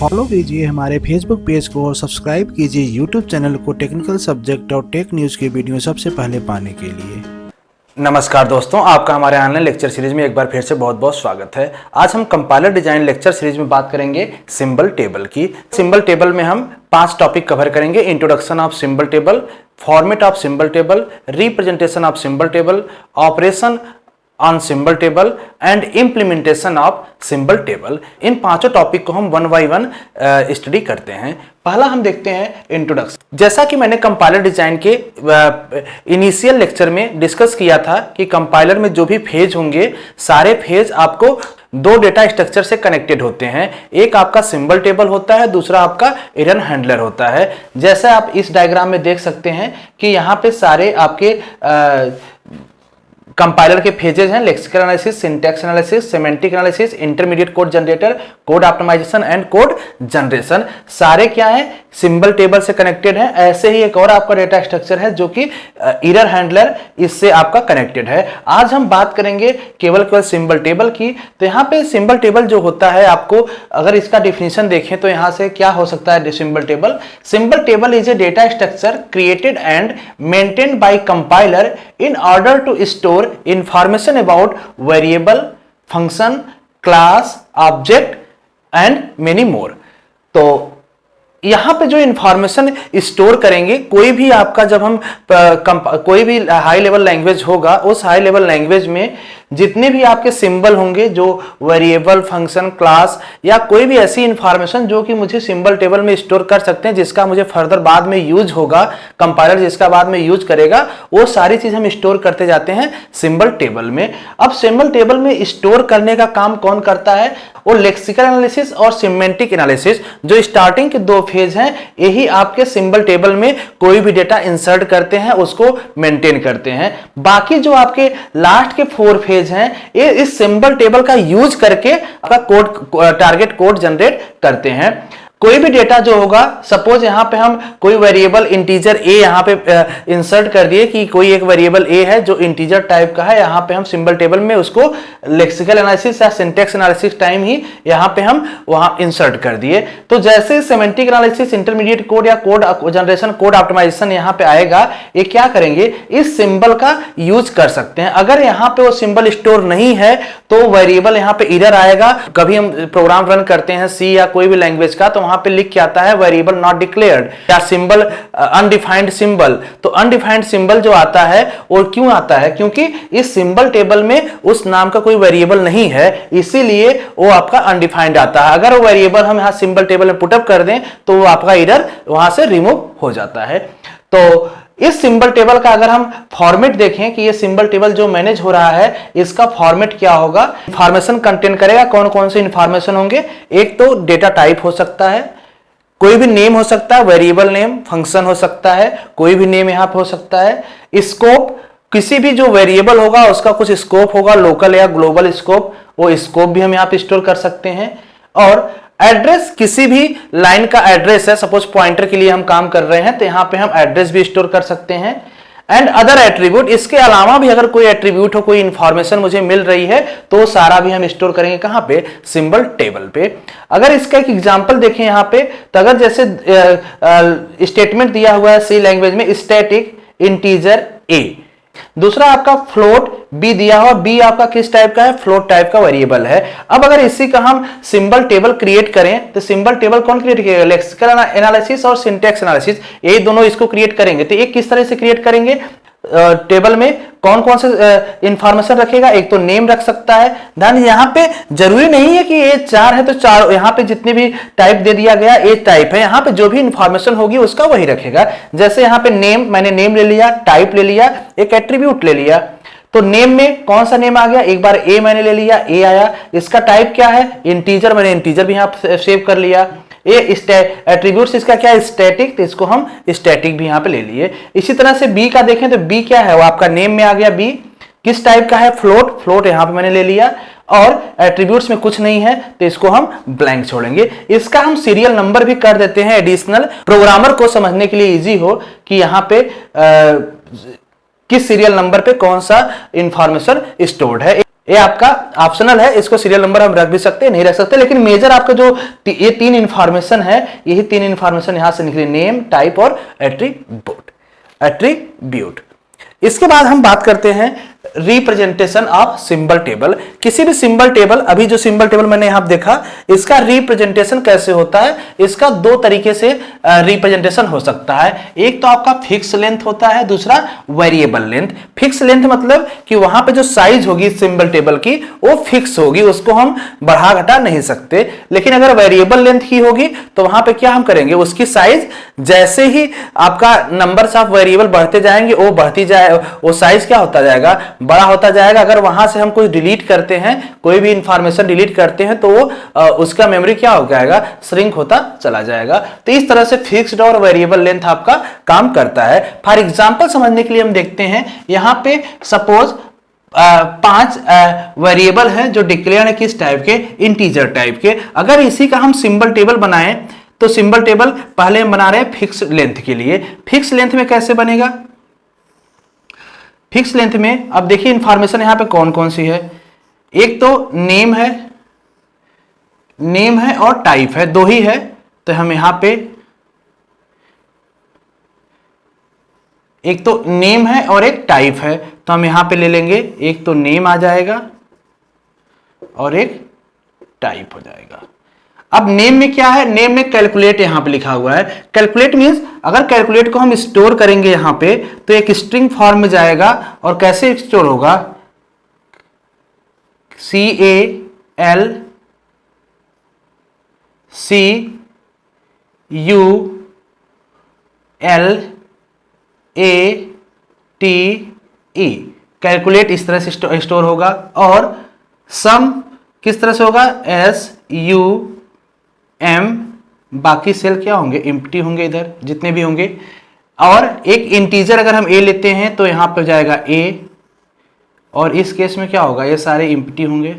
Follow कीजिए हमारे Facebook page को और सब्सक्राइब कीजिए यूट्यूब चैनल को टेक्निकल सब्जेक्ट और टेक न्यूज़ की वीडियो सबसे पहले पाने के लिए। नमस्कार दोस्तों, आपका हमारे ऑनलाइन लेक्चर सीरीज में एक बार फिर से बहुत बहुत स्वागत है। आज हम कंपाइलर डिजाइन लेक्चर सीरीज में बात करेंगे सिंबल टेबल की। सिंबल टेबल में हम 5 टॉपिक कवर करेंगे। Introduction of symbol table, format of symbol table, representation of symbol table, operation on symbol table and implementation of symbol table. In 5 topic को हम 1 bye 1 study करते हैं। पहला हम देखते हैं इंट्रोडक्शन। जैसा कि मैंने कंपाइलर डिजाइन के इनिशियल लेक्चर में डिस्कस किया था कि कंपाइलर में जो भी फेज होंगे सारे फेज आपको 2 डेटा स्ट्रक्चर से कनेक्टेड होते हैं। एक आपका सिंबल टेबल होता है, दूसरा आपका एरर हैंडलर होता है। जैसे आप इस डायग्राम में देख सकते हैं कि यहाँ पे सारे आपके कंपाइलर के फेजेस हैं: lexical analysis, syntax analysis, semantic analysis, intermediate code generator, code optimisation and code generation. सारे क्या हैं? सिंबल टेबल से कनेक्टेड है। ऐसे ही एक और आपका डेटा स्ट्रक्चर है जो कि एरर हैंडलर, इससे आपका कनेक्टेड है। आज हम बात करेंगे केवल सिंबल टेबल की। तो यहाँ पे सिंबल टेबल जो होता है, आपको अगर इसका डिफिनीशन देखें तो यहाँ से क्या हो सकता है symbol table? Symbol table is a data structure created and maintained by compiler in order to store information about variable, function, class, object and many more। तो यहां पे जो इंफॉर्मेशन स्टोर करेंगे, कोई भी आपका जब हम कोई भी हाई लेवल लैंग्वेज होगा, उस हाई लेवल लैंग्वेज में जितने भी आपके सिंबल होंगे, जो वेरिएबल, फंक्शन, क्लास या कोई भी ऐसी इंफॉर्मेशन जो कि मुझे सिंबल टेबल में स्टोर कर सकते हैं, जिसका मुझे फर्दर बाद में यूज होगा, कंपाइलर जिसका बाद में यूज करेगा, वो सारी चीज हम स्टोर करते जाते हैं सिंबल टेबल में। अब सिंबल टेबल में स्टोर करने का काम कौन करता है? वो लेक्सिकल एनालिसिस और सिमेंटिक एनालिसिस, जो स्टार्टिंग के 2 फेज हैं, यही आपके सिंबल टेबल में कोई भी डेटा इंसर्ट करते हैं, उसको मेंटेन करते हैं। बाकी जो आपके लास्ट के 4 फेज हैं, ये इस सिंबल टेबल का यूज करके आपका कोड, टारगेट कोड जनरेट करते हैं। कोई भी डेटा जो होगा, सपोज यहां पे हम कोई वेरिएबल इंटीजर ए यहां पे इंसर्ट कर दिए कि कोई एक वेरिएबल ए है जो इंटीजर टाइप का है, यहां पे हम सिंबल टेबल में उसको लेक्सिकल एनालिसिस या सिंटैक्स एनालिसिस टाइम ही यहां पे हम वहां इंसर्ट कर दिए। तो जैसे सेमेंटिक एनालिसिस, इंटरमीडिएट कोड या कोड जनरेशन, कोड ऑप्टिमाइजेशन यहां पे आएगा, ये क्या करेंगे? इस सिंबल का यूज कर सकते हैं। अगर यहां पे वो सिंबल स्टोर नहीं है तो वेरिएबल यहां पे एरर आएगा। कभी हम प्रोग्राम रन करते हैं सी या कोई भी लैंग्वेज का, तो वहां पे लिख के आता है वेरिएबल नॉट डिक्लेयर्ड या सिंबल अनडिफाइंड सिंबल। तो अनडिफाइंड सिंबल जो आता है वो क्यों आता है? क्योंकि इस सिंबल टेबल में उस नाम का कोई वेरिएबल नहीं है, इसीलिए वो आपका अनडिफाइंड आता है। अगर वो वेरिएबल हम यहां सिंबल टेबल में पुटअप कर दें तो वो आपका एरर वहां से रिमूव हो जाता है। तो इस सिंबल टेबल का अगर हम फॉर्मेट देखें कि ये सिंबल टेबल जो मैनेज हो रहा है, इसका फॉर्मेट क्या होगा? इंफॉर्मेशन कंटेन करेगा। कौन कौन से इंफॉर्मेशन होंगे? एक तो डेटा टाइप हो सकता है, कोई भी नेम हो सकता है, वेरिएबल नेम, फंक्शन हो सकता है, कोई भी नेम यहां पे हो सकता है। स्कोप, किसी भी जो वेरिएबल होगा उसका कुछ स्कोप होगा, लोकल या ग्लोबल स्कोप, वो स्कोप भी हम यहां पे स्टोर कर सकते हैं। और एड्रेस, किसी भी लाइन का एड्रेस है, सपोज पॉइंटर के लिए हम काम कर रहे हैं तो यहां पे हम एड्रेस भी स्टोर कर सकते हैं। एंड अदर एट्रीब्यूट, इसके अलावा भी अगर कोई एट्रीब्यूट हो, कोई इंफॉर्मेशन मुझे मिल रही है, तो सारा भी हम स्टोर करेंगे कहां पे? सिंबल टेबल पे। अगर इसका एक एग्जांपल देखें यहां पे, तो अगर जैसे स्टेटमेंट दिया हुआ है सी लैंग्वेज में, स्टैटिक इंटीजर ए, दूसरा आपका फ्लोट बी दिया हुआ, बी आपका किस टाइप का है? फ्लोट टाइप का वेरिएबल है। अब अगर इसी का हम सिंबल टेबल क्रिएट करें तो सिंबल टेबल कौन क्रिएट करेगा? लेक्सिकल एनालिसिस और सिंटैक्स एनालिसिस, ये दोनों इसको क्रिएट करेंगे। तो एक किस तरह से क्रिएट करेंगे? टेबल में कौन कौन से इंफॉर्मेशन रखेगा? एक तो नेम रख सकता है। देन यहाँ पे जरूरी नहीं है कि ये 4 है तो 4, यहाँ पे जितने भी टाइप दे दिया गया ए टाइप है, यहाँ पे जो भी इंफॉर्मेशन होगी उसका वही रखेगा। जैसे यहाँ पे नेम, मैंने नेम ले लिया, टाइप ले लिया, एक एट्रीब्यूट ले लिया। तो नेम में कौन सा नेम आ गया? एक बार ए मैंने ले लिया, ए आया। इसका टाइप क्या है? इंटीजर, मैंने इंटीजर भी यहाँ सेव कर लिया। ये एट्रीब्यूट्स इसका क्या है? स्टैटिक, तो इसको हम स्टैटिक भी यहाँ पे ले लिए। इसी तरह से बी का देखें तो बी क्या है? वो आपका नेम में आ गया। बी किस टाइप का है? फ्लोट, फ्लोट यहाँ पे मैंने ले लिया। और एट्रीब्यूट्स में कुछ नहीं है तो इसको हम ब्लैंक छोड़ेंगे। इसका हम सीरियल नंबर भी कर देते हैं एडिशनल, प्रोग्रामर को समझने के लिए इजी हो कि यहाँ पे किस सीरियल नंबर पे कौन सा इंफॉर्मेशन स्टोर्ड है। ये आपका ऑप्शनल है, इसको सीरियल नंबर हम रख भी सकते हैं, नहीं रख सकते, लेकिन मेजर आपका जो ये 3 इंफॉर्मेशन है, यही 3 इंफॉर्मेशन यहां से निकली, नेम, टाइप और एट्रीब्यूट। इसके बाद हम बात करते हैं रिप्रेजेंटेशन ऑफ सिंबल टेबल। किसी भी सिंबल टेबल, अभी जो सिंबल टेबल मैंने यहां देखा, इसका रिप्रेजेंटेशन कैसे होता है, इसका 2 तरीके से रिप्रेजेंटेशन हो सकता है। एक तो आपका फिक्स लेंथ होता है, दूसरा वेरिएबल लेंथ। फिक्स लेंथ मतलब कि वहां पे जो साइज होगी सिंबल टेबल की वो फिक्स होगी, उसको हम बढ़ा घटा नहीं सकते। लेकिन अगर वेरिएबल लेंथ की होगी तो वहां पे क्या हम करेंगे, उसकी साइज जैसे ही आपका नंबर्स ऑफ वेरिएबल बढ़ते जाएंगे, वो बढ़ती जाए, वो साइज क्या होता जाएगा, बड़ा होता जाएगा। अगर वहां से हम कुछ डिलीट करते हैं, कोई भी इंफॉर्मेशन डिलीट करते हैं, तो वो उसका मेमोरी क्या हो जाएगा, श्रिंक होता चला जाएगा। तो इस तरह से फिक्स्ड और वेरिएबल लेंथ आपका काम करता है। फॉर एग्जांपल समझने के लिए हम देखते हैं, यहां पे सपोज 5 वेरिएबल है जो डिक्लेयर है किस टाइप के, इंटीजर टाइप के। अगर इसी का हम सिंबल टेबल बनाएं तो सिंबल टेबल पहले हम बना रहे हैं फिक्स लेंथ के लिए। फिक्स लेंथ में कैसे बनेगा, फिक्स लेंथ में अब देखिए इंफॉर्मेशन यहां पे कौन कौन सी है। एक तो नेम है और टाइप है, 2 ही है। तो हम यहां पे एक तो नेम है और एक टाइप है, तो हम यहां पे ले लेंगे, एक तो नेम आ जाएगा और एक टाइप हो जाएगा। अब नेम में क्या है, नेम में कैलकुलेट यहां पे लिखा हुआ है। कैलकुलेट मींस अगर कैलकुलेट को हम स्टोर करेंगे यहां पे तो एक स्ट्रिंग फॉर्म में जाएगा। और कैसे स्टोर होगा, CALCULATE, कैलकुलेट इस तरह से स्टोर होगा। और सम किस तरह से होगा, SUM, बाकी सेल क्या होंगे, एम्प्टी होंगे इधर जितने भी होंगे। और एक इंटीजर अगर हम a लेते हैं तो यहां पर जाएगा a, और इस केस में क्या होगा, ये सारे एम्प्टी होंगे।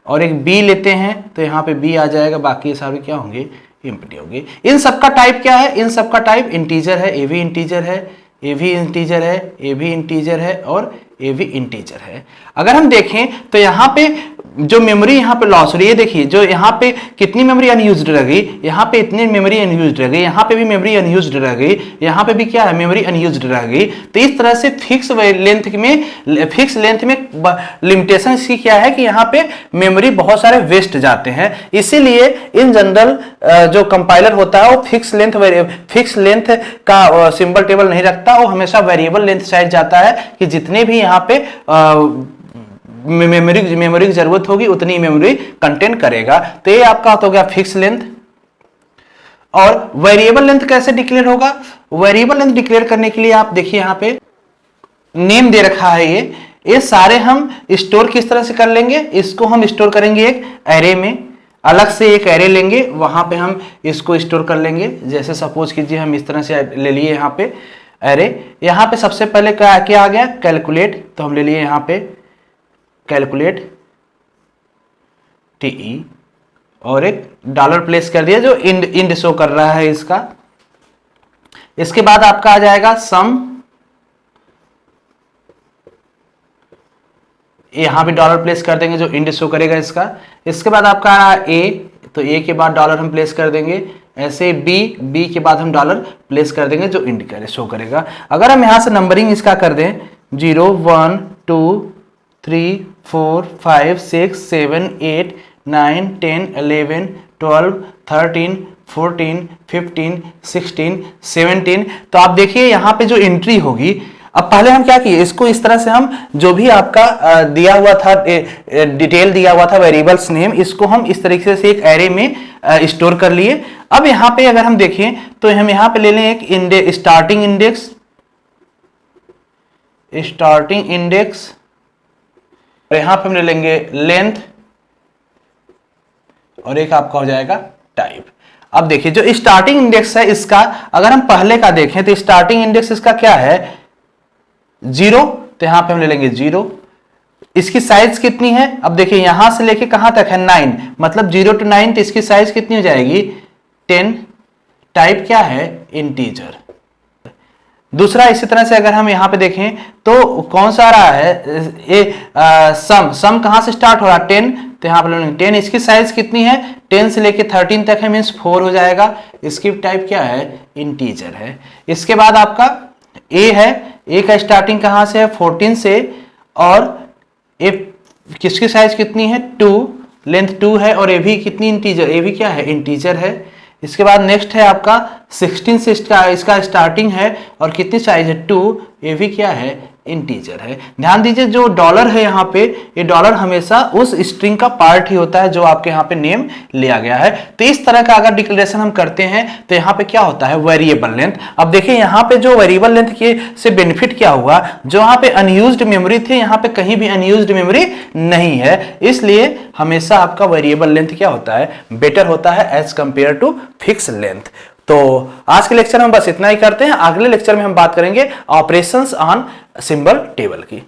और एक b लेते हैं तो यहां पे b आ जाएगा, बाकी ये सारे क्या होंगे, एम्प्टी होंगे। इन सबका टाइप क्या है, इन सबका टाइप इंटीजर है, a भी इंटीजर है, a भी इंटीजर है, a भी इंटीजर है और a भी इंटीजर है। अगर हम देखें तो यहाँ पे जो मेमोरी यहाँ पे लॉस हो रही है, देखिए जो यहाँ पे कितनी मेमोरी अनयूज्ड रह गई, यहाँ पे इतनी मेमोरी अनयूज्ड रह गई, यहाँ पे भी मेमोरी अनयूज्ड रह गई, यहाँ पे भी क्या है, मेमोरी अनयूज्ड रह गई। तो इस तरह से फिक्स लेंथ में लिमिटेशन इसकी क्या है कि यहाँ पे मेमोरी बहुत सारे वेस्ट जाते हैं। इसीलिए इन जनरल जो कंपाइलर होता है वो फिक्स लेंथ का सिंबल टेबल नहीं रखता, वो हमेशा वेरिएबल लेंथ साइज जाता है कि जितने भी यहाँ पे मेमोरी की जरूरत होगी उतनी मेमोरी कंटेन करेगा। तो ये आपका हो गया फिक्स लेंथ। और वेरिएबल लेंथ कैसे डिक्लेयर होगा, वेरिएबल लेंथ डिक्लेयर करने के लिए आप देखिए यहाँ पे नेम दे रखा है, ये सारे हम स्टोर किस तरह से कर लेंगे, इसको हम स्टोर करेंगे एक एरे में, अलग से एक एरे लेंगे, वहां पे हम इसको स्टोर कर लेंगे। जैसे सपोज कीजिए हम इस तरह से ले लिए यहाँ पे एरे, यहाँ पे सबसे पहले क्या आ गया, कैलकुलेट, तो हम ले लिए यहाँ पे कैलकुलेट TE और एक डॉलर प्लेस कर दिया जो इंड शो कर रहा है इसका। इसके बाद आपका आ जाएगा सम, यहां भी डॉलर प्लेस कर देंगे जो इंड शो करेगा इसका। इसके बाद आपका आ रहा है A, तो A के बाद डॉलर हम प्लेस कर देंगे। ऐसे B के बाद हम डॉलर प्लेस कर देंगे जो इंड शो करेगा। अगर हम यहां से नंबरिंग इसका कर दें 0 1 2 3 4 5 6 7 8 9 10 11 12 13 14 15 16 17, तो आप देखिए यहाँ पे जो एंट्री होगी, अब पहले हम क्या किए, इसको इस तरह से हम जो भी आपका दिया हुआ था डिटेल दिया हुआ था वेरिएबल्स नेम, इसको हम इस तरीके से एक एरे में स्टोर कर लिए। अब यहाँ पे अगर हम देखें तो हम यहाँ पे ले लें एक स्टार्टिंग इंडेक्स, और यहां पे हम ले लेंगे लेंथ, और एक आपका हो जाएगा टाइप। अब देखिए जो स्टार्टिंग इंडेक्स है इसका, अगर हम पहले का देखें तो स्टार्टिंग इंडेक्स इसका क्या है 0, तो यहां पे हम ले लेंगे 0। इसकी साइज कितनी है, अब देखिए यहां से लेके कहां तक है 9, मतलब 0 to 9, तो इसकी साइज कितनी हो जाएगी 10। टाइप क्या है इंटीजर। दूसरा इसी तरह से अगर हम यहाँ पे देखें तो कौन सा आ रहा है, ये सम कहाँ से स्टार्ट हो रहा है 10, तो यहाँ पर 10, इसकी साइज कितनी है 10 से लेके 13 तक है, मीन्स 4 हो जाएगा। इसकी टाइप क्या है, इंटीजर है। इसके बाद आपका ए है, ए का स्टार्टिंग कहाँ से है 14 से, और ए किसकी साइज कितनी है 2, लेंथ 2 है, और ए भी कितनी इंटीजर, ए भी क्या है इंटीजर है। इसके बाद नेक्स्ट है आपका 16 से इसका स्टार्टिंग है और कितनी साइज है 2, ये भी क्या है इंटीजर है। ध्यान दीजिए जो डॉलर है यहाँ पे, ये डॉलर हमेशा उस स्ट्रिंग का पार्ट ही होता है जो आपके यहाँ पे नेम लिया गया है। तो इस तरह का अगर डिक्लेरेशन हम करते हैं तो यहाँ पे क्या होता है वेरिएबल लेंथ। अब देखिए यहाँ पे जो वेरिएबल लेंथ के से बेनिफिट क्या हुआ, जो यहाँ पे अनयूज्ड मेमोरी थी यहाँ पे कहीं भी अनयूज्ड मेमोरी नहीं है, इसलिए हमेशा आपका वेरिएबल लेंथ क्या होता है, बेटर होता है as compare to fix length. तो आज के लेक्चर में बस इतना ही करते हैं। अगले लेक्चर में हम बात करेंगे ऑपरेशंस ऑन सिंबल टेबल की।